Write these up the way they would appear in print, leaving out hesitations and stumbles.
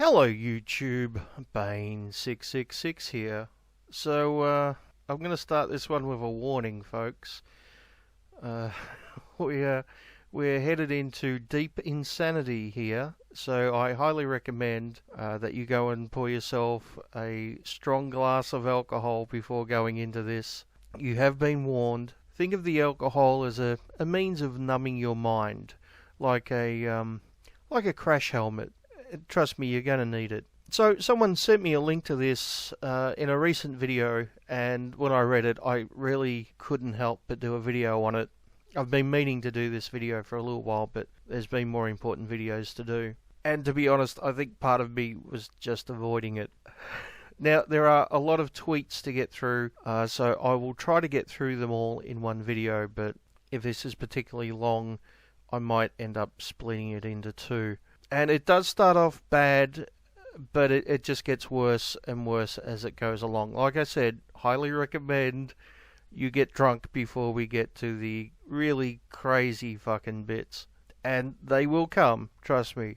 Hello YouTube, Bane666 here. So I'm going to start this one with a warning, folks. We're headed into deep insanity here, so I highly recommend that you go and pour yourself a strong glass of alcohol before going into this. You have been warned. Think of the alcohol as a means of numbing your mind, like a crash helmet. Trust me, you're going to need it. So someone sent me a link to this in a recent video, and when I read it, I really couldn't help but do a video on it. I've been meaning to do this video for a little while, but there's been more important videos to do. And to be honest, I think part of me was just avoiding it. Now, there are a lot of tweets to get through, so I will try to get through them all in one video, but if this is particularly long, I might end up splitting it into two. And it does start off bad, but it just gets worse and worse as it goes along. Like I said, highly recommend you get drunk before we get to the really crazy fucking bits. And they will come, trust me.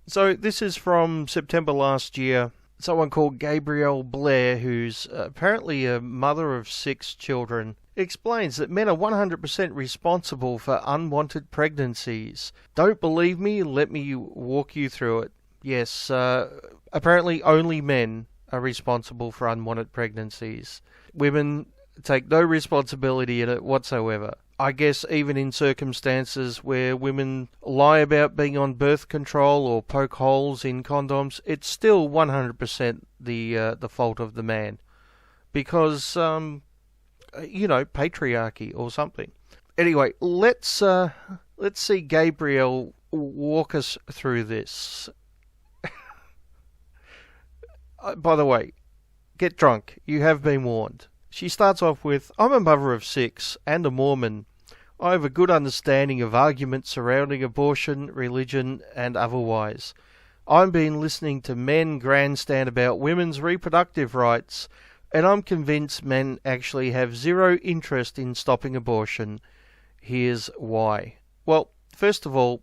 So this is from September last year. Someone called Gabrielle Blair, who's apparently a mother of 6 children, explains that men are 100% responsible for unwanted pregnancies. Don't believe me? Let me walk you through it. Yes, apparently only men are responsible for unwanted pregnancies. Women take no responsibility in it whatsoever. I guess even in circumstances where women lie about being on birth control or poke holes in condoms, it's still 100% the fault of the man. Because, patriarchy or something. Anyway, let's see Gabrielle walk us through this. By the way, get drunk. You have been warned. She starts off with, I'm a mother of 6 and a Mormon. I have a good understanding of arguments surrounding abortion, religion, and otherwise. I've been listening to men grandstand about women's reproductive rights, and I'm convinced men actually have zero interest in stopping abortion. Here's why. Well, first of all,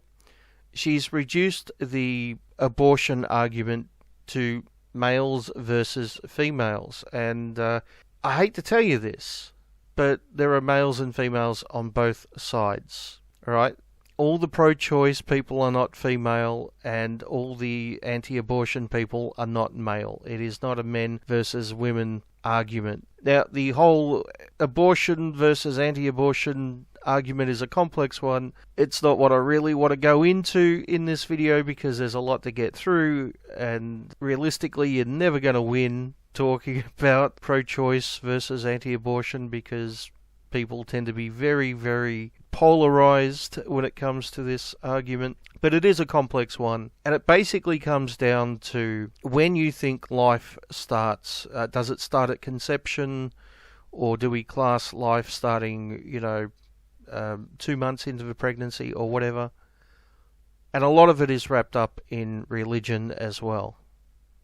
she's reduced the abortion argument to males versus females, and I hate to tell you this, but there are males and females on both sides, alright? All the pro-choice people are not female, and all the anti-abortion people are not male. It is not a men versus women argument. Now, the whole abortion versus anti-abortion argument is a complex one. It's not what I really want to go into in this video because there's a lot to get through, and realistically, you're never going to win talking about pro-choice versus anti-abortion because people tend to be very, very polarized when it comes to this argument. But it is a complex one, and it basically comes down to when you think life starts. Does it start at conception, or do we class life starting, 2 months into the pregnancy or whatever? And a lot of it is wrapped up in religion as well.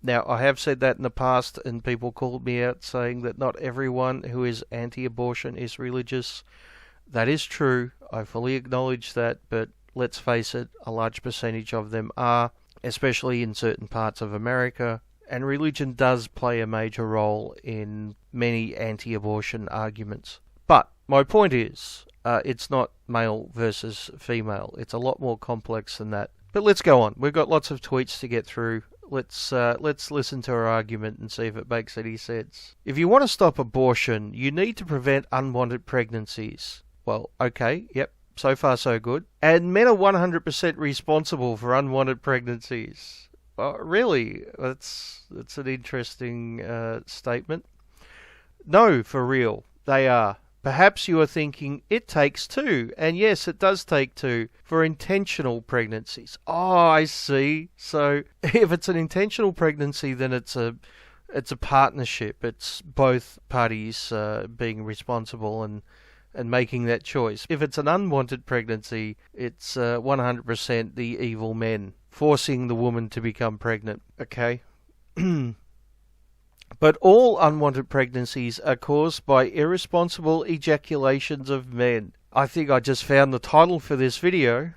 Now, I have said that in the past, and people called me out saying that not everyone who is anti-abortion is religious. That is true. I fully acknowledge that, but let's face it, a large percentage of them are, especially in certain parts of America, and religion does play a major role in many anti-abortion arguments. But my point is, it's not male versus female. It's a lot more complex than that. But let's go on. We've got lots of tweets to get through. Let's listen to her argument and see if it makes any sense. If you want to stop abortion, you need to prevent unwanted pregnancies. Well, okay, yep, so far so good. And men are 100% responsible for unwanted pregnancies. Really? That's an interesting statement. No, for real, they are. Perhaps you are thinking, it takes 2, and yes, it does take 2, for intentional pregnancies. Oh, I see. So, if it's an intentional pregnancy, then it's a partnership. It's both parties being responsible and making that choice. If it's an unwanted pregnancy, it's 100% the evil men forcing the woman to become pregnant. Okay? But all unwanted pregnancies are caused by irresponsible ejaculations of men. I think I just found the title for this video.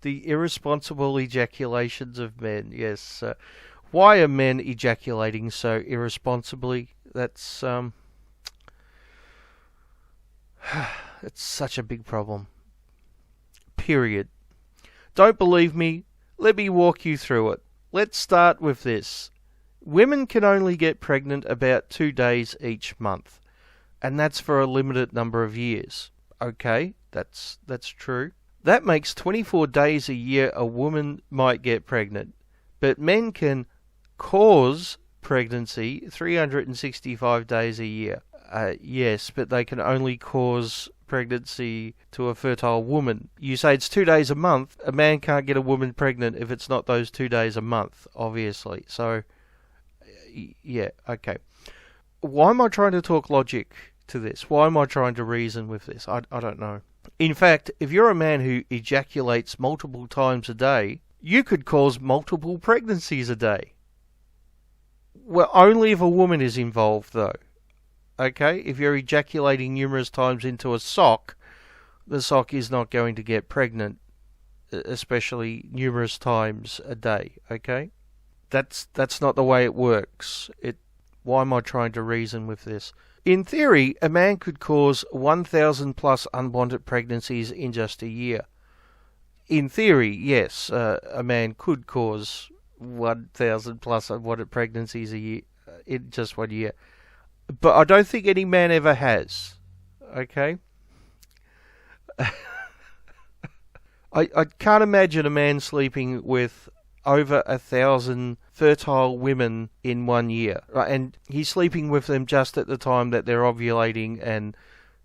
The irresponsible ejaculations of men. Yes. Why are men ejaculating so irresponsibly? That's it's such a big problem. Period. Don't believe me? Let me walk you through it. Let's start with this. Women can only get pregnant about 2 days each month, and that's for a limited number of years. Okay, that's true. That makes 24 days a year a woman might get pregnant, but men can cause pregnancy 365 days a year. Yes, but they can only cause pregnancy to a fertile woman. You say it's 2 days a month. A man can't get a woman pregnant if it's not those 2 days a month, obviously. So, yeah, okay. Why am I trying to talk logic to this? Why am I trying to reason with this? I don't know. In fact, if you're a man who ejaculates multiple times a day, you could cause multiple pregnancies a day. Well, only if a woman is involved, though. Okay? If you're ejaculating numerous times into a sock, the sock is not going to get pregnant, especially numerous times a day. Okay? That's not the way it works. Why am I trying to reason with this? In theory, a man could cause 1,000 plus unwanted pregnancies in just a year. In theory, yes, a man could cause 1,000 plus unwanted pregnancies a year in just 1 year. But I don't think any man ever has. Okay? I can't imagine a man sleeping with over 1,000 fertile women in 1 year. Right? And he's sleeping with them just at the time that they're ovulating, and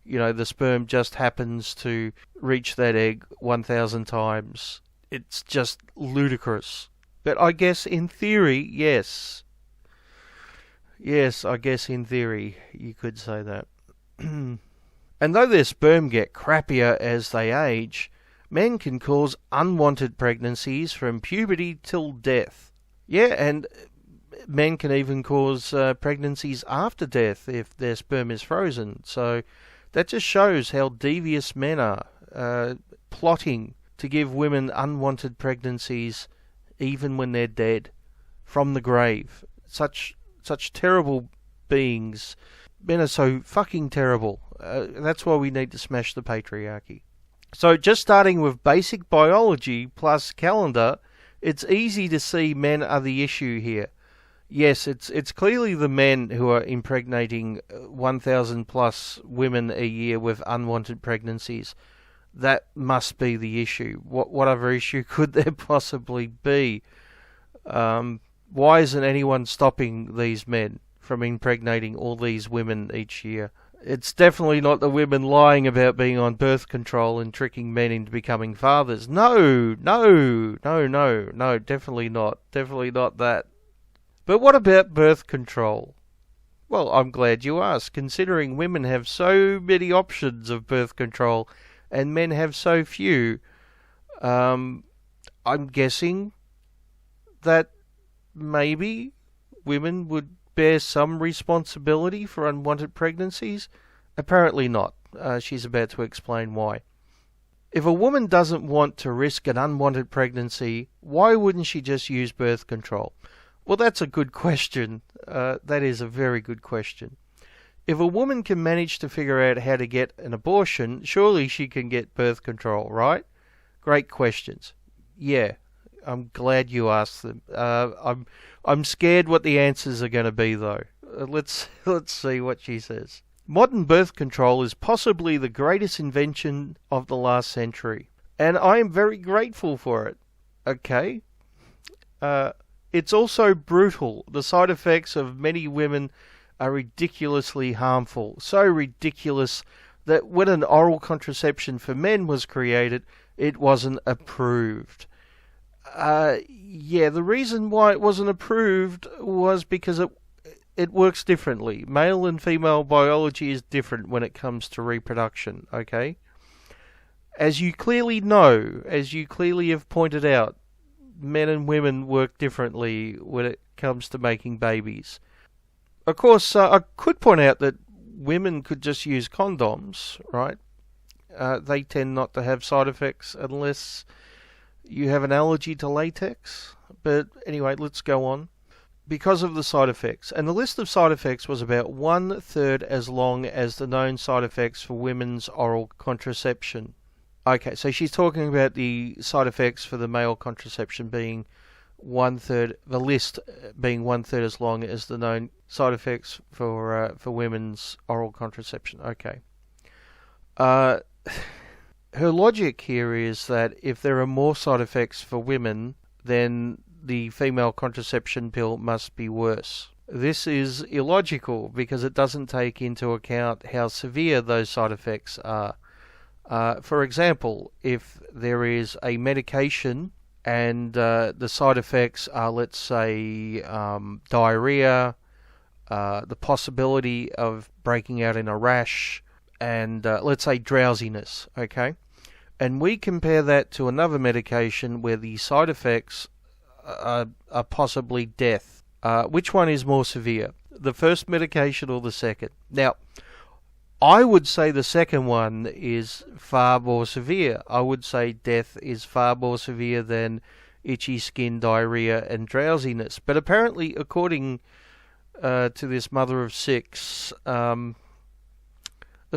the sperm just happens to reach that egg 1,000 times. It's just ludicrous. But I guess in theory, yes. Yes, I guess in theory you could say that. And though their sperm get crappier as they age, men can cause unwanted pregnancies from puberty till death. Yeah, and men can even cause pregnancies after death if their sperm is frozen. So that just shows how devious men are, plotting to give women unwanted pregnancies even when they're dead, from the grave. Such terrible beings. Men are so fucking terrible. That's why we need to smash the patriarchy. So just starting with basic biology plus calendar, it's easy to see men are the issue here. Yes, it's clearly the men who are impregnating 1,000 plus women a year with unwanted pregnancies. That must be the issue. What other issue could there possibly be? Why isn't anyone stopping these men from impregnating all these women each year? It's definitely not the women lying about being on birth control and tricking men into becoming fathers. No, definitely not. Definitely not that. But what about birth control? Well, I'm glad you asked, considering women have so many options of birth control and men have so few. I'm guessing that maybe women would bear some responsibility for unwanted pregnancies? Apparently not. She's about to explain why. If a woman doesn't want to risk an unwanted pregnancy, why wouldn't she just use birth control? Well, that's a good question. That is a very good question. If a woman can manage to figure out how to get an abortion, surely she can get birth control, right? Great questions. Yeah, I'm glad you asked them. I'm scared what the answers are going to be, though. Let's see what she says. Modern birth control is possibly the greatest invention of the last century, and I am very grateful for it. Okay? It's also brutal. The side effects of many women are ridiculously harmful. So ridiculous that when an oral contraception for men was created, it wasn't approved. The reason why it wasn't approved was because it works differently. Male and female biology is different when it comes to reproduction, okay? As you clearly know, as you clearly have pointed out, men and women work differently when it comes to making babies. Of course, I could point out that women could just use condoms, right? They tend not to have side effects unless you have an allergy to latex. But anyway, let's go on. because of the side effects. And the list of side effects was about 1/3 as long as the known side effects for women's oral contraception. Okay, so she's talking about the side effects for the male contraception being 1/3, the list being 1/3 as long as the known side effects for women's oral contraception. Okay. Her logic here is that if there are more side effects for women, then the female contraception pill must be worse. This is illogical because it doesn't take into account how severe those side effects are. For example, if there is a medication and the side effects are, let's say, diarrhea, the possibility of breaking out in a rash, and let's say drowsiness, okay? And we compare that to another medication where the side effects are possibly death. Which one is more severe? The first medication or the second? Now, I would say the second one is far more severe. I would say death is far more severe than itchy skin, diarrhea, and drowsiness. But apparently, according to this mother of six, the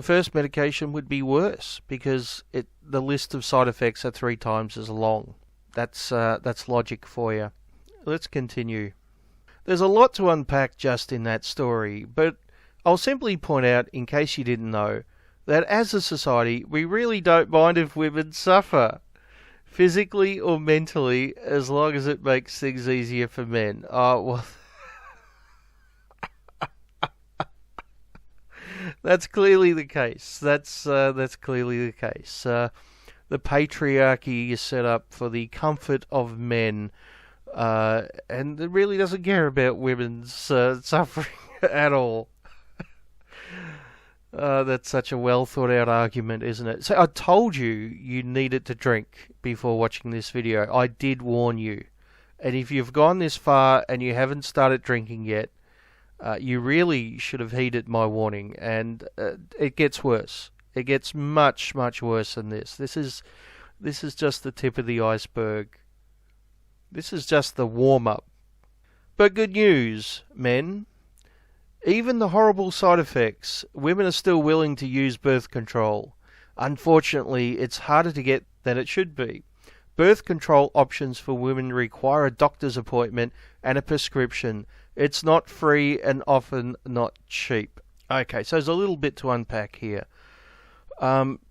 first medication would be worse because the list of side effects are 3 times as long. That's logic for you. Let's continue. There's a lot to unpack just in that story, but I'll simply point out, in case you didn't know, that as a society, we really don't mind if women suffer, physically or mentally, as long as it makes things easier for men. Well, that's clearly the case. That's clearly the case. The patriarchy is set up for the comfort of men, and it really doesn't care about women's suffering at all. That's such a well thought out argument, isn't it? So I told you needed to drink before watching this video. I did warn you. And if you've gone this far and you haven't started drinking yet, you really should have heeded my warning. And it gets worse. It gets much, much worse than this. This is just the tip of the iceberg. This is just the warm up. But good news, men. Even the horrible side effects, women are still willing to use birth control. Unfortunately, it's harder to get than it should be. Birth control options for women require a doctor's appointment and a prescription. It's not free and often not cheap. Okay, so there's a little bit to unpack here.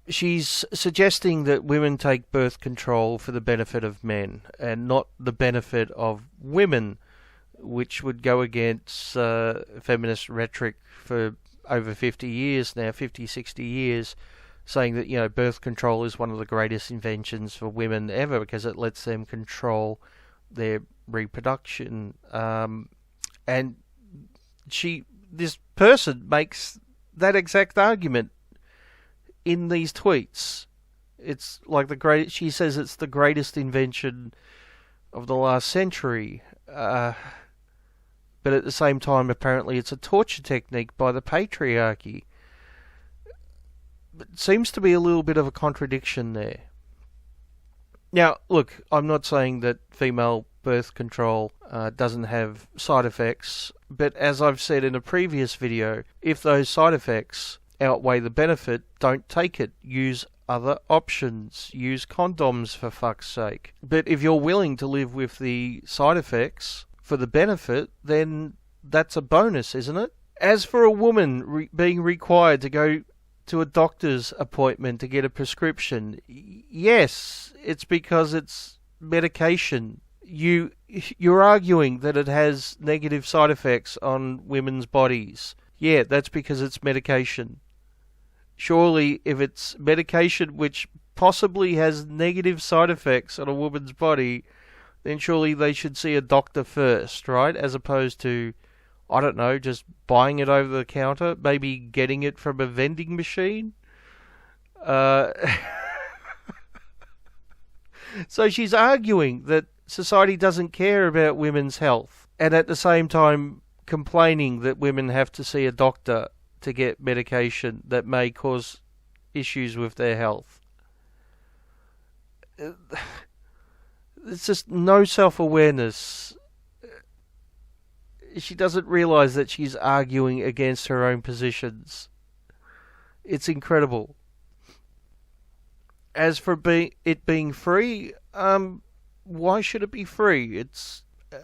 She's suggesting that women take birth control for the benefit of men and not the benefit of women, which would go against feminist rhetoric for over 50 years now, 50, 60 years, saying that, birth control is one of the greatest inventions for women ever because it lets them control their reproduction. And this person makes that exact argument in these tweets. It's like she says it's the greatest invention of the last century. But at the same time, apparently it's a torture technique by the patriarchy. It seems to be a little bit of a contradiction there. Now, look, I'm not saying that female birth control doesn't have side effects, but as I've said in a previous video, if those side effects outweigh the benefit, don't take it. Use other options. Use condoms, for fuck's sake. But if you're willing to live with the side effects for the benefit, then that's a bonus, isn't it? As for a woman being required to go to a doctor's appointment to get a prescription, yes, it's because it's medication. You're arguing that it has negative side effects on women's bodies. Yeah, that's because it's medication. Surely, if it's medication which possibly has negative side effects on a woman's body, then surely they should see a doctor first, right? As opposed to, I don't know, just buying it over the counter, maybe getting it from a vending machine. So she's arguing that society doesn't care about women's health, and at the same time complaining that women have to see a doctor to get medication that may cause issues with their health. It's just no self-awareness. She doesn't realise that she's arguing against her own positions. It's incredible. As for it being free, why should it be free? It's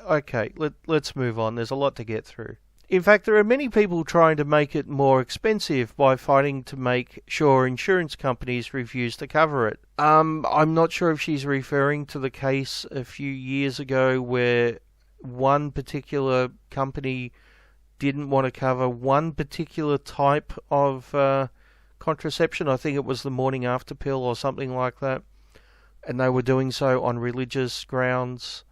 okay. Let's move on. There's a lot to get through. In fact, there are many people trying to make it more expensive by fighting to make sure insurance companies refuse to cover it. I'm not sure if she's referring to the case a few years ago where one particular company didn't want to cover one particular type of contraception. I think it was the morning after pill or something like that. And they were doing so on religious grounds.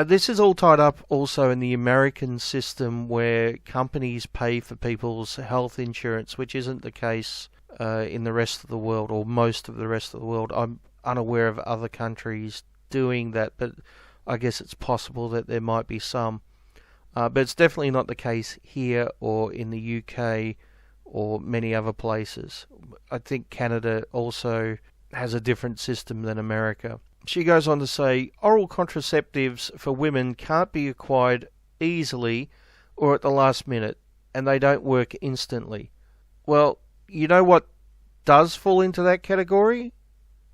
This is all tied up also in the American system where companies pay for people's health insurance, which isn't the case in the rest of the world, or most of the rest of the world. I'm unaware of other countries doing that, but I guess it's possible that there might be some. But it's definitely not the case here or in the UK or many other places. I think Canada also has a different system than America. She goes on to say, oral contraceptives for women can't be acquired easily or at the last minute, and they don't work instantly. Well, you know what does fall into that category?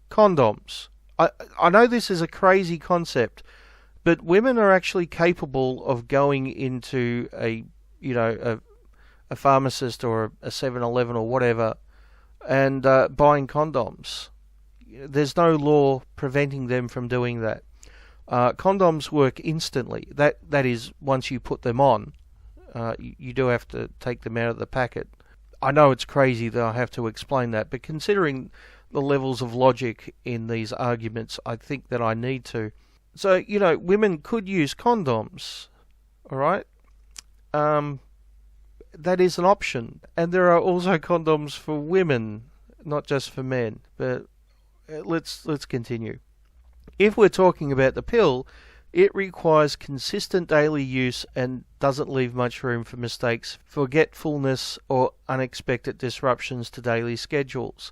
Condoms. I know this is a crazy concept, but women are actually capable of going into a pharmacist or a 7-Eleven or whatever and buying condoms. There's no law preventing them from doing that. Condoms work instantly. That is, once you put them on, you do have to take them out of the packet. I know it's crazy that I have to explain that, but considering the levels of logic in these arguments, I think that I need to. So, women could use condoms, all right? That is an option. And there are also condoms for women, not just for men. But let's continue. If we're talking about the pill, it requires consistent daily use and doesn't leave much room for mistakes, forgetfulness, or unexpected disruptions to daily schedules.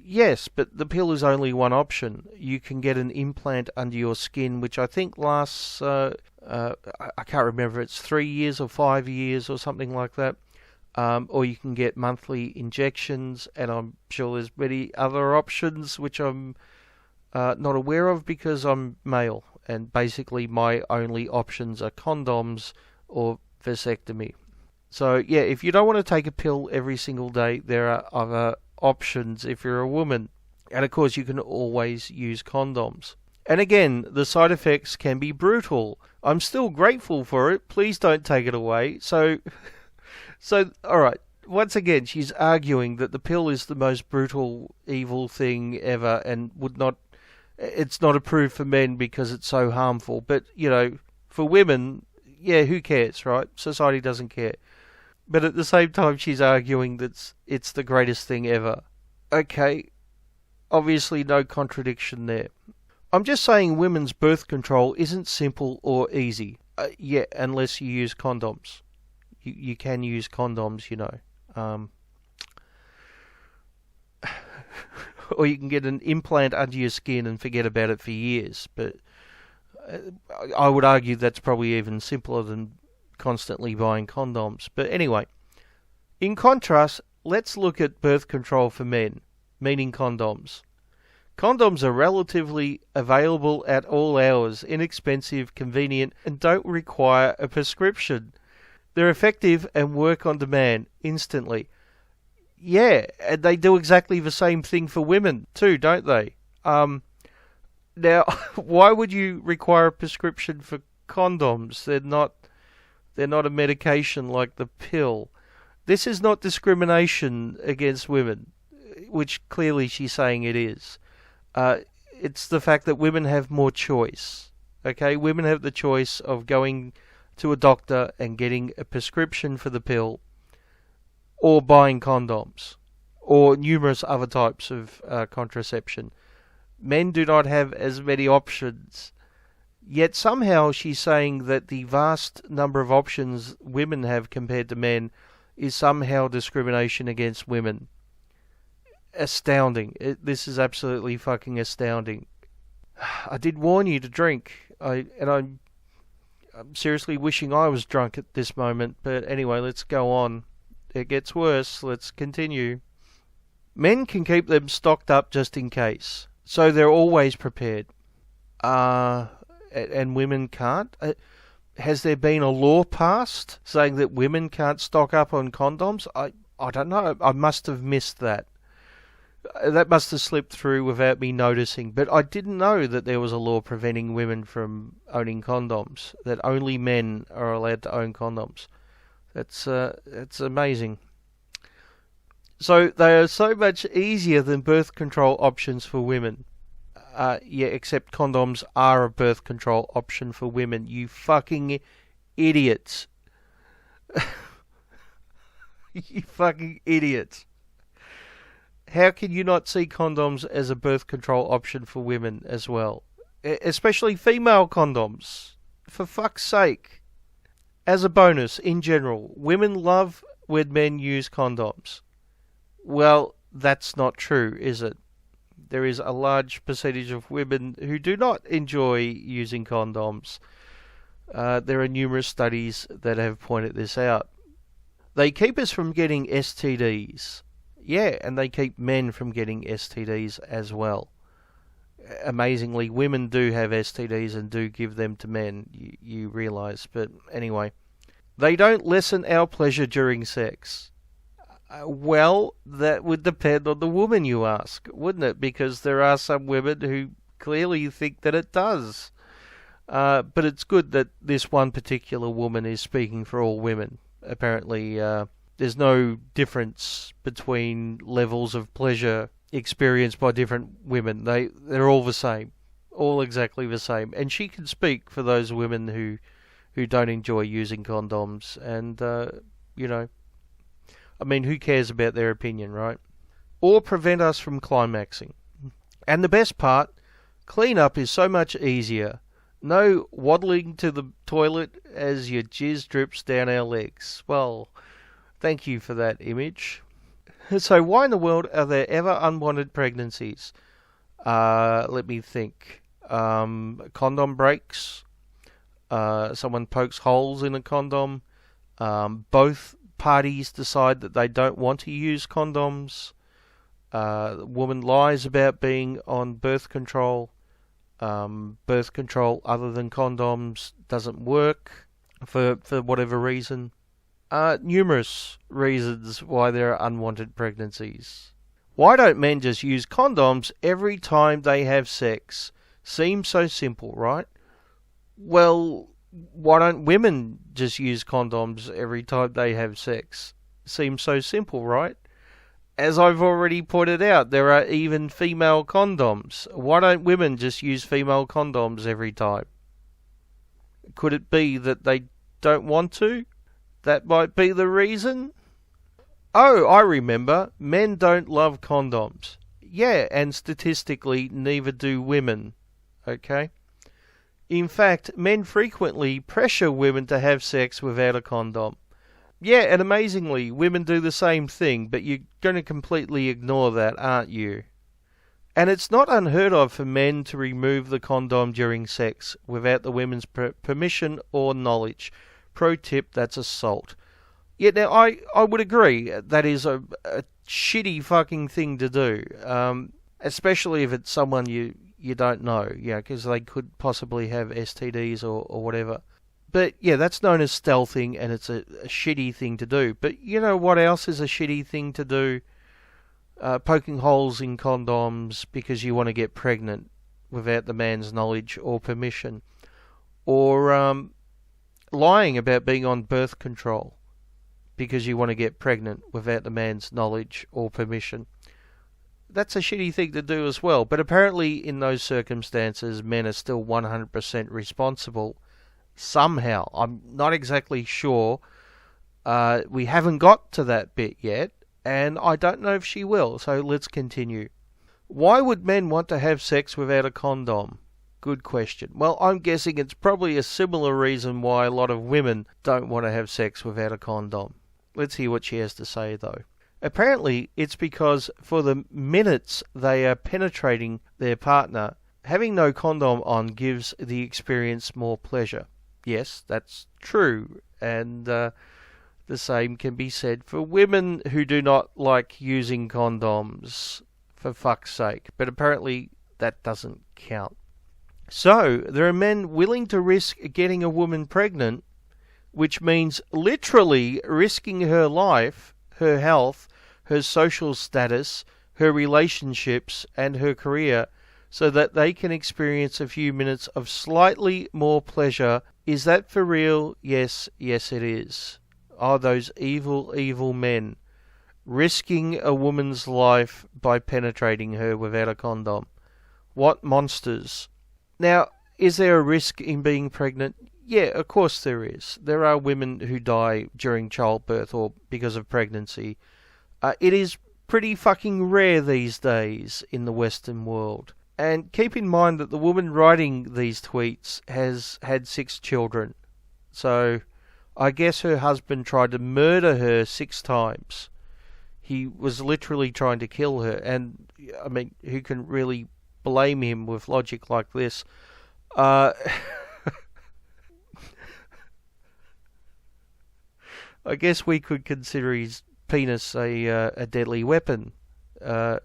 Yes, but the pill is only one option. You can get an implant under your skin, which I think lasts, I can't remember, it's 3 years or 5 years or something like that. Or you can get monthly injections, and I'm sure there's many other options which I'm not aware of because I'm male, and basically my only options are condoms or vasectomy. So yeah, if you don't want to take a pill every single day, there are other options if you're a woman. And of course you can always use condoms. And again, the side effects can be brutal. I'm still grateful for it. Please don't take it away. So alright, once again, she's arguing that the pill is the most brutal, evil thing ever and it's not approved for men because it's so harmful. But, for women, yeah, who cares, right? Society doesn't care. But at the same time, she's arguing that it's the greatest thing ever. Okay, obviously no contradiction there. I'm just saying women's birth control isn't simple or easy. Unless you use condoms. You can use condoms, or you can get an implant under your skin and forget about it for years. But I would argue that's probably even simpler than constantly buying condoms. But anyway, in contrast, let's look at birth control for men, meaning condoms. Condoms are relatively available at all hours, inexpensive, convenient, and don't require a prescription. They're effective and work on demand, instantly. Yeah, and they do exactly the same thing for women too, don't they? Now, why would you require a prescription for condoms? They're not a medication like the pill. This is not discrimination against women, which clearly she's saying it is. It's the fact that women have more choice. Okay, women have the choice of going to a doctor and getting a prescription for the pill, or buying condoms, or numerous other types of contraception. Men do not have as many options. Yet somehow she's saying that the vast number of options women have compared to men is somehow discrimination against women. Astounding. This is absolutely fucking astounding. I did warn you to drink. I'm seriously wishing I was drunk at this moment, but anyway, let's go on. It gets worse. Let's continue. Men can keep them stocked up just in case, so they're always prepared. And women can't? Has there been a law passed saying that women can't stock up on condoms? I don't know. I must have missed that. That must have slipped through without me noticing. But I didn't know that there was a law preventing women from owning condoms, that only men are allowed to own condoms. That's amazing. So they are so much easier than birth control options for women. Yeah, except condoms are a birth control option for women. You fucking idiots. You fucking idiots. How can you not see condoms as a birth control option for women as well? Especially female condoms. For fuck's sake. As a bonus, in general, women love when men use condoms. Well, that's not true, is it? There is a large percentage of women who do not enjoy using condoms. There are numerous studies that have pointed this out. They keep us from getting STDs. Yeah, and they keep men from getting STDs as well. Amazingly, women do have STDs and do give them to men, you realise. But anyway, they don't lessen our pleasure during sex. Well, that would depend on the woman, you ask, wouldn't it? Because there are some women who clearly think that it does. But it's good that this one particular woman is speaking for all women. Apparently, there's no difference between levels of pleasure experienced by different women. They're all the same, all exactly the same. And she can speak for those women who don't enjoy using condoms. And, I mean, who cares about their opinion, right? Or prevent us from climaxing. And the best part, clean-up is so much easier. No waddling to the toilet as your jizz drips down our legs. Well, thank you for that image. So why in the world are there ever unwanted pregnancies? Let me think. Condom breaks. Someone pokes holes in a condom. Both parties decide that they don't want to use condoms. The woman lies about being on birth control. Birth control other than condoms doesn't work for whatever reason. Numerous reasons why there are unwanted pregnancies. Why don't men just use condoms every time they have sex? Seems so simple, right? Well, why don't women just use condoms every time they have sex? Seems so simple, right? As I've already pointed out, there are even female condoms. Why don't women just use female condoms every time? Could it be that they don't want to? That might be the reason. Oh, I remember. Men don't love condoms. Yeah, and statistically, neither do women. Okay? In fact, men frequently pressure women to have sex without a condom. Yeah, and amazingly, women do the same thing, but you're going to completely ignore that, aren't you? And it's not unheard of for men to remove the condom during sex without the women's permission or knowledge. Pro tip, that's assault. Yeah, now, I would agree, that is a shitty fucking thing to do, especially if it's someone you don't know, because they could possibly have STDs or whatever. But, yeah, that's known as stealthing, and it's a shitty thing to do. But you know what else is a shitty thing to do? Poking holes in condoms because you want to get pregnant without the man's knowledge or permission. Or lying about being on birth control because you want to get pregnant without the man's knowledge or permission. That's a shitty thing to do as well. But apparently in those circumstances, men are still 100% responsible. Somehow. I'm not exactly sure. We haven't got to that bit yet, and I don't know if she will, so let's continue. Why would men want to have sex without a condom? Good question. Well, I'm guessing it's probably a similar reason why a lot of women don't want to have sex without a condom. Let's hear what she has to say, though. Apparently, it's because for the minutes they are penetrating their partner, having no condom on gives the experience more pleasure. Yes, that's true. And the same can be said for women who do not like using condoms, for fuck's sake. But apparently that doesn't count. So, there are men willing to risk getting a woman pregnant, which means literally risking her life, her health, her social status, her relationships, and her career, so that they can experience a few minutes of slightly more pleasure. Is that for real? Yes, yes it is. Oh, those evil, evil men risking a woman's life by penetrating her without a condom. What monsters. Now, is there a risk in being pregnant? Yeah, of course there is. There are women who die during childbirth or because of pregnancy. It is pretty fucking rare these days in the Western world. And keep in mind that the woman writing these tweets has had 6 children. So I guess her husband tried to murder her 6 times. He was literally trying to kill her. And, I mean, who can really blame him with logic like this? I guess we could consider his penis a deadly weapon. A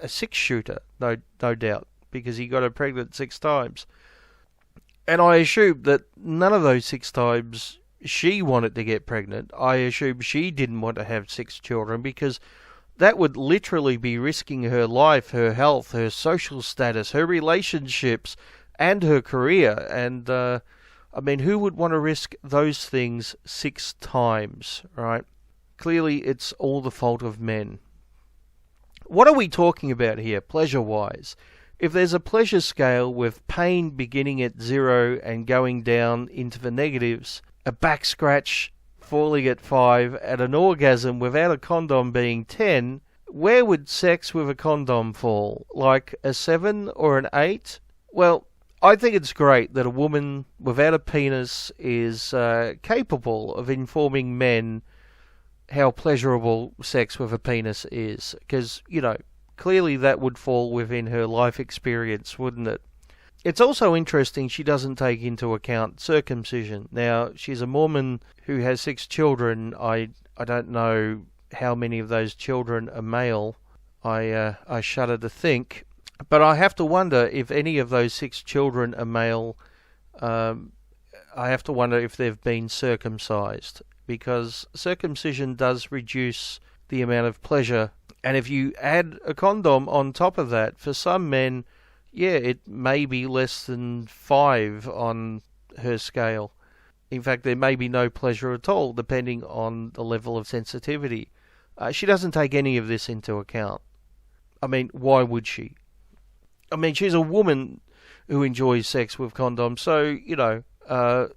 6-shooter, no doubt, because he got her pregnant 6 times. And I assume that none of those 6 times she wanted to get pregnant. I assume she didn't want to have 6 children, because that would literally be risking her life, her health, her social status, her relationships, and her career. And, I mean, who would want to risk those things 6 times, right? Clearly, it's all the fault of men. What are we talking about here, pleasure-wise? If there's a pleasure scale with pain beginning at 0 and going down into the negatives, a back scratch falling at 5, and an orgasm without a condom being 10, where would sex with a condom fall? Like a 7 or an 8? Well, I think it's great that a woman without a penis is capable of informing men how pleasurable sex with a penis is. Because, you know, clearly that would fall within her life experience, wouldn't it? It's also interesting she doesn't take into account circumcision. Now, she's a Mormon who has 6 children. I don't know how many of those children are male. I shudder to think. But I have to wonder if any of those 6 children are male. I have to wonder if they've been circumcised, because circumcision does reduce the amount of pleasure. And if you add a condom on top of that, for some men, yeah, it may be less than 5 on her scale. In fact, there may be no pleasure at all, depending on the level of sensitivity. She doesn't take any of this into account. I mean, why would she? I mean, she's a woman who enjoys sex with condoms, so, you know,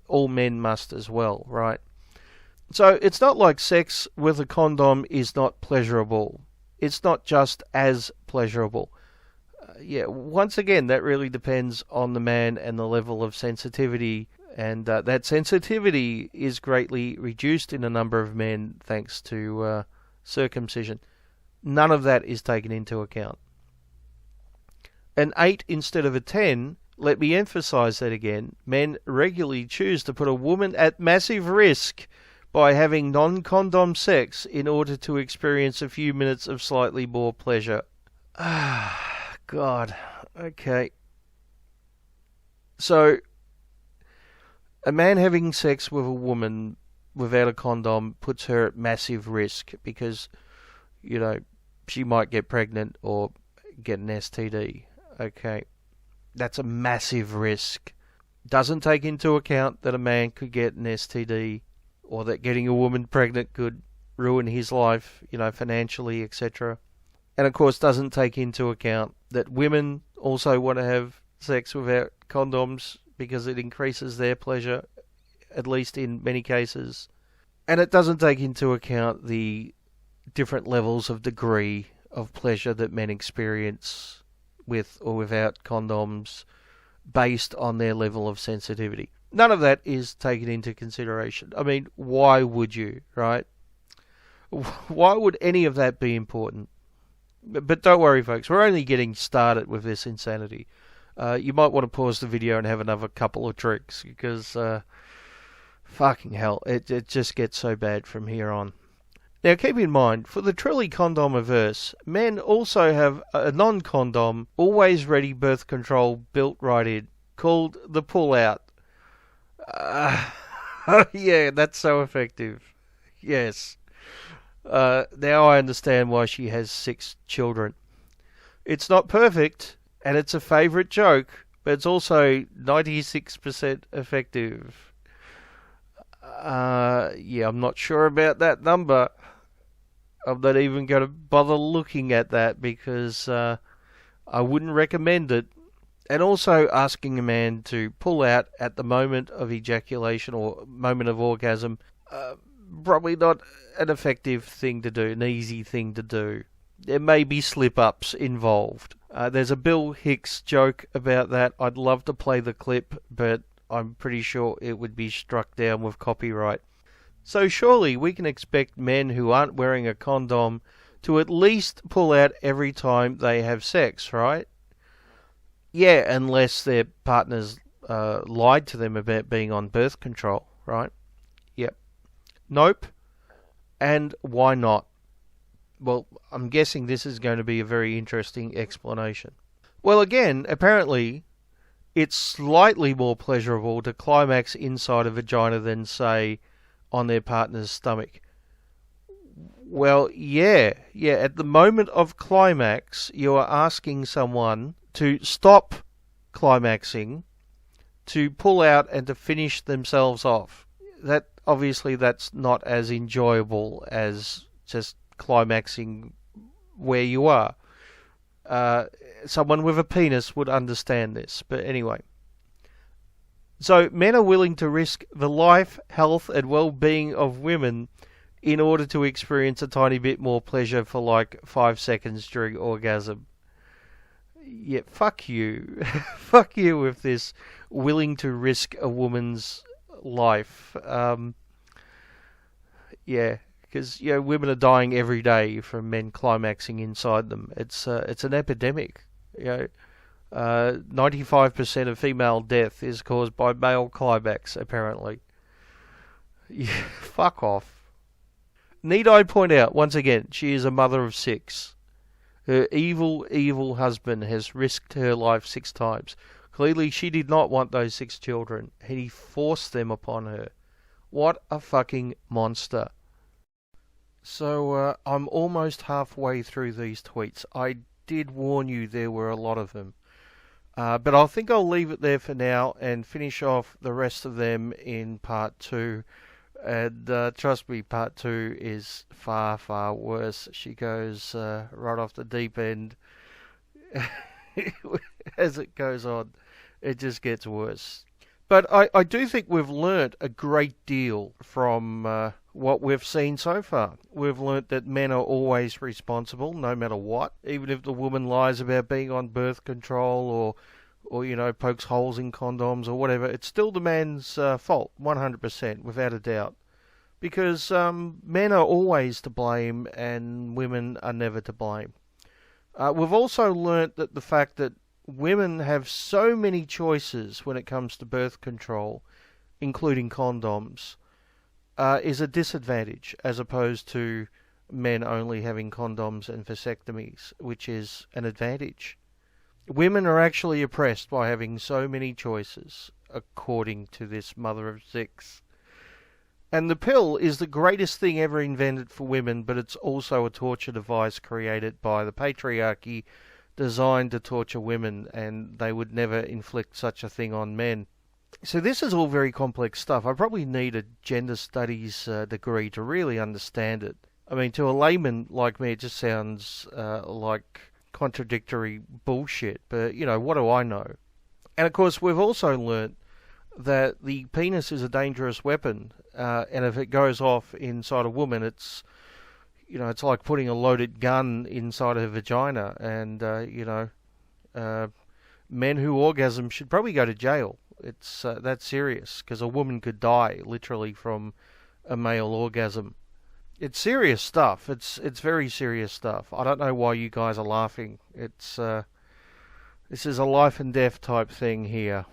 all men must as well, right? So it's not like sex with a condom is not pleasurable. It's not just as pleasurable. Yeah, once again, that really depends on the man and the level of sensitivity, and that sensitivity is greatly reduced in a number of men thanks to circumcision. None of that is taken into account. An 8 instead of a 10, let me emphasize that again, men regularly choose to put a woman at massive risk by having non-condom sex in order to experience a few minutes of slightly more pleasure. Ah, God. Okay. So, a man having sex with a woman without a condom puts her at massive risk because, you know, she might get pregnant or get an STD. Okay. That's a massive risk. Doesn't take into account that a man could get an STD or that getting a woman pregnant could ruin his life, you know, financially, etc. And of course doesn't take into account that women also want to have sex without condoms because it increases their pleasure, at least in many cases. And it doesn't take into account the different levels of degree of pleasure that men experience with or without condoms based on their level of sensitivity. None of that is taken into consideration. I mean, why would you, right? Why would any of that be important? But don't worry, folks. We're only getting started with this insanity. You might want to pause the video and have another couple of drinks because fucking hell, it just gets so bad from here on. Now keep in mind, for the truly condom-averse, men also have a non-condom, always ready birth control built right in, called the pull-out. Yeah, that's so effective. Yes. Now I understand why she has 6 children. It's not perfect, and it's a favourite joke, but it's also 96% effective. Yeah, I'm not sure about that number. I'm not even going to bother looking at that because I wouldn't recommend it. And also asking a man to pull out at the moment of ejaculation or moment of orgasm, probably not an effective thing to do, an easy thing to do. There may be slip-ups involved. There's a Bill Hicks joke about that. I'd love to play the clip, but I'm pretty sure it would be struck down with copyright. So surely we can expect men who aren't wearing a condom to at least pull out every time they have sex, right? Yeah, unless their partners lied to them about being on birth control, right? Yep. Nope. And why not? Well, I'm guessing this is going to be a very interesting explanation. Well, again, apparently it's slightly more pleasurable to climax inside a vagina than, say, on their partner's stomach. Well, yeah. At the moment of climax, you are asking someone to stop climaxing, to pull out and to finish themselves off. That obviously that's not as enjoyable as just climaxing where you are. Someone with a penis would understand this, but anyway. So men are willing to risk the life, health, and well-being of women in order to experience a tiny bit more pleasure for like 5 seconds during orgasm. Yeah, fuck you. Fuck you with this willing to risk a woman's life. Yeah, because women are dying every day from men climaxing inside them. It's an epidemic. 95% of female death is caused by male climax, apparently. Yeah, fuck off. Need I point out, once again, she is a mother of 6. Her evil, evil husband has risked her life 6 times. Clearly she did not want those 6 children, and he forced them upon her. What a fucking monster. So, I'm almost halfway through these tweets. I did warn you there were a lot of them. But I think I'll leave it there for now and finish off the rest of them in part 2. And trust me, part 2 is far, far worse. She goes right off the deep end. As it goes on, it just gets worse. But I do think we've learnt a great deal from what we've seen so far. We've learnt that men are always responsible, no matter what. Even if the woman lies about being on birth control or pokes holes in condoms or whatever, it's still the man's fault, 100%, without a doubt. Because men are always to blame and women are never to blame. We've also learnt that the fact that women have so many choices when it comes to birth control, including condoms, is a disadvantage as opposed to men only having condoms and vasectomies, which is an advantage. Women are actually oppressed by having so many choices, according to this mother of 6. And the pill is the greatest thing ever invented for women, but it's also a torture device created by the patriarchy designed to torture women, and they would never inflict such a thing on men. So this is all very complex stuff. I probably need a gender studies degree to really understand it. I mean, to a layman like me, it just sounds like contradictory bullshit, but, what do I know? And, of course, we've also learnt that the penis is a dangerous weapon, and if it goes off inside a woman, it's like putting a loaded gun inside her vagina, and, men who orgasm should probably go to jail. It's that serious, because a woman could die, literally, from a male orgasm. It's serious stuff. It's very serious stuff. I don't know why you guys are laughing. It's This is a life and death type thing here.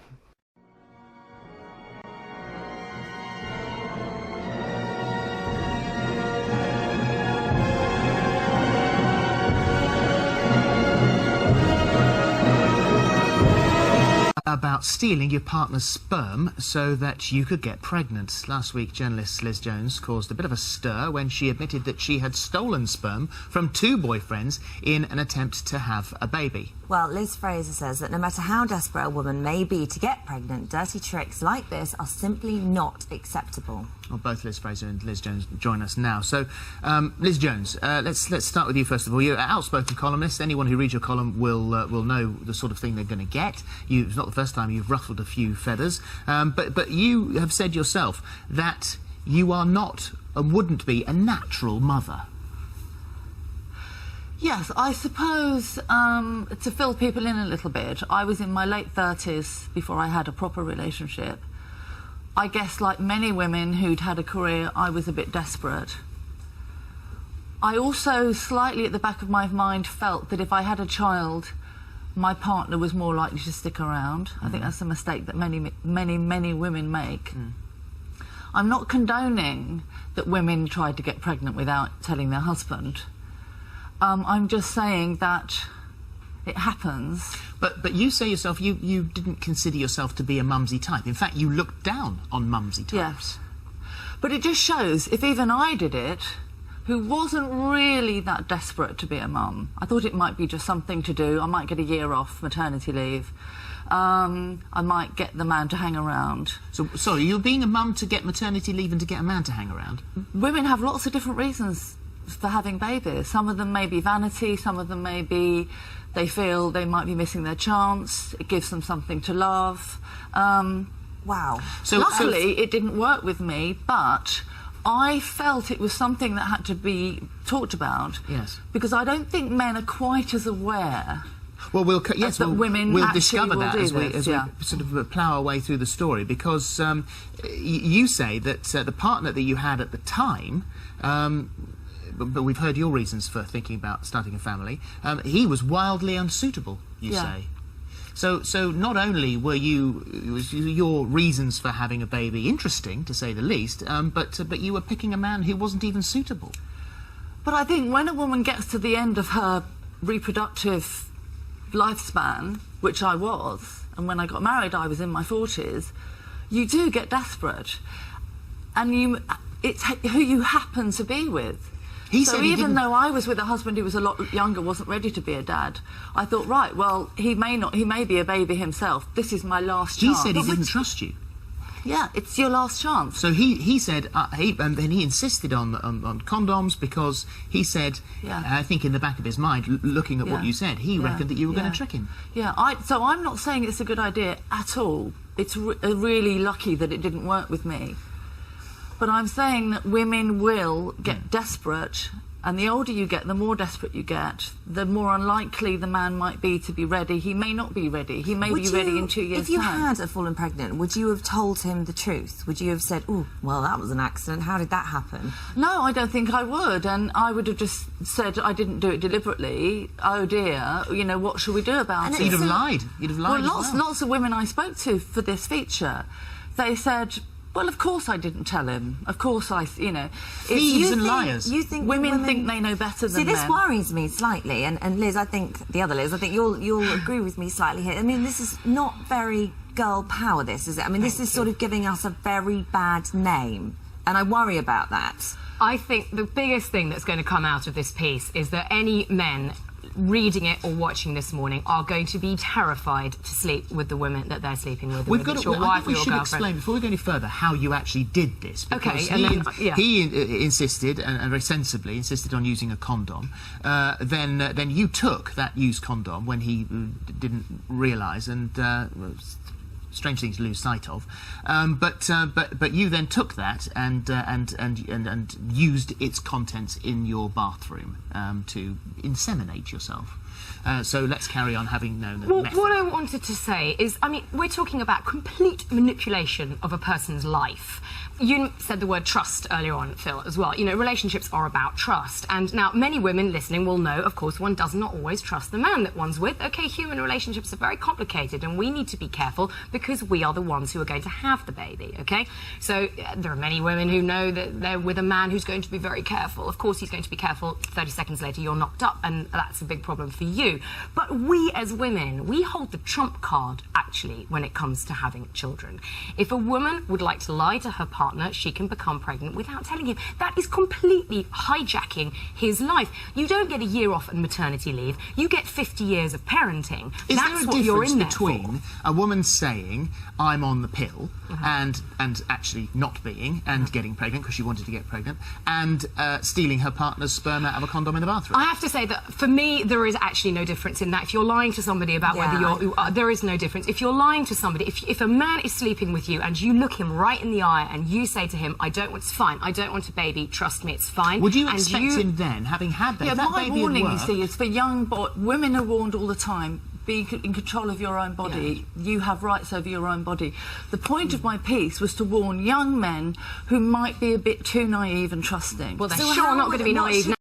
About stealing your partner's sperm so that you could get pregnant. Last week, journalist Liz Jones caused a bit of a stir when she admitted that she had stolen sperm from 2 boyfriends in an attempt to have a baby. Well, Liz Fraser says that no matter how desperate a woman may be to get pregnant, dirty tricks like this are simply not acceptable. Well, both Liz Fraser and Liz Jones join us now. So, Liz Jones, let's start with you first of all. You're an outspoken columnist. Anyone who reads your column will know the sort of thing they're going to get. It's not the first time you've ruffled a few feathers, but you have said yourself that you are not and wouldn't be a natural mother. Yes, I suppose to fill people in a little bit, I was in my late 30s before I had a proper relationship. I guess like many women who'd had a career, I was a bit desperate. I also, slightly at the back of my mind, felt that if I had a child, my partner was more likely to stick around. I think that's a mistake that many women make. I'm not condoning that women try to get pregnant without telling their husband. I'm just saying that it happens. But you say yourself you didn't consider yourself to be a mumsy type. In fact, you looked down on mumsy types. Yes. But it just shows, if even I did it, who wasn't really that desperate to be a mum, I thought it might be just something to do. I might get a year off maternity leave. I might get the man to hang around. So, sorry, you're being a mum to get maternity leave and to get a man to hang around? Women have lots of different reasons for having babies. Some of them may be vanity, some of them may be they feel they might be missing their chance, it gives them something to love. Wow. So luckily it didn't work with me, but I felt it was something that had to be talked about. Yes. Because I don't think men are quite as aware. Well, we'll discover that as we sort of plough our way through the story, because you say that the partner that you had at the time, but we've heard your reasons for thinking about starting a family, he was wildly unsuitable, you say. So not only were your reasons for having a baby interesting, to say the least, but you were picking a man who wasn't even suitable. But I think when a woman gets to the end of her reproductive lifespan, which I was, and when I got married I was in my 40s, you do get desperate, and it's who you happen to be with. So even though I was with a husband who was a lot younger, wasn't ready to be a dad, I thought, right, well, he may be a baby himself. This is my last chance. He said he didn't trust you. Yeah, it's your last chance. So he said, and then he insisted on condoms, because he said, I think in the back of his mind, looking at what you said, he reckoned that you were going to trick him. Yeah, so I'm not saying it's a good idea at all. It's really lucky that it didn't work with me. But I'm saying that women will get desperate, and the older you get, the more desperate you get, the more unlikely the man might be to be ready. He may not be ready. He may be ready in 2 years' time. If you had fallen pregnant, would you have told him the truth? Would you have said, oh, well, that was an accident. How did that happen? No, I don't think I would. And I would have just said I didn't do it deliberately. Oh, dear, what should we do about it? You'd have lied. You'd have lied. Well, lots of women I spoke to for this feature, they said, well, of course I didn't tell him. Of course Thieves and liars. You think women think they know better than men. See, this worries me slightly, and Liz, I think you'll agree with me slightly here. I mean, this is not very girl power, this, is it? I mean, this is sort of giving us a very bad name, and I worry about that. I think the biggest thing that's going to come out of this piece is that any men reading it or watching this morning are going to be terrified to sleep with the women that they're sleeping with. I think we should explain, before we go any further, how you actually did this. Because he insisted, and very sensibly insisted, on using a condom. Then you took that used condom when he didn't realise, and strange thing to lose sight of. But you then took that and used its contents in your bathroom to inseminate yourself. So let's carry on, having known the method. What I wanted to say is, I mean, we're talking about complete manipulation of a person's life. you said the word trust earlier on, Phil, as well. You know, relationships are about trust. And now many women listening will know, of course, one does not always trust the man that one's with. OK, human relationships are very complicated and we need to be careful because we are the ones who are going to have the baby, OK? So there are many women who know that they're with a man who's going to be very careful. Of course, he's going to be careful. 30 seconds later, you're knocked up and that's a big problem for you. But we as women, we hold the trump card, actually, when it comes to having children. If a woman would like to lie to her partner, she can become pregnant without telling him. That is completely hijacking his life. You don't get a year off and maternity leave. You get 50 years of parenting. That's what you're in there between a woman saying, I'm on the pill, and actually not being, and getting pregnant because she wanted to get pregnant, and stealing her partner's sperm out of a condom in the bathroom? I have to say that, for me, there is actually no difference in that. If you're lying to somebody about whether you're... there is no difference. If you're lying to somebody, if a man is sleeping with you and you look him right in the eye and you say to him, it's fine, I don't want a baby, trust me, it's fine. Would you expect him then, having had that, yeah, that my baby warning, at work, you see, is for young women are warned all the time, be in control of your own body. Yeah. You have rights over your own body. The point of my piece was to warn young men who might be a bit too naive and trusting. Well, they're sure not going to be naive now.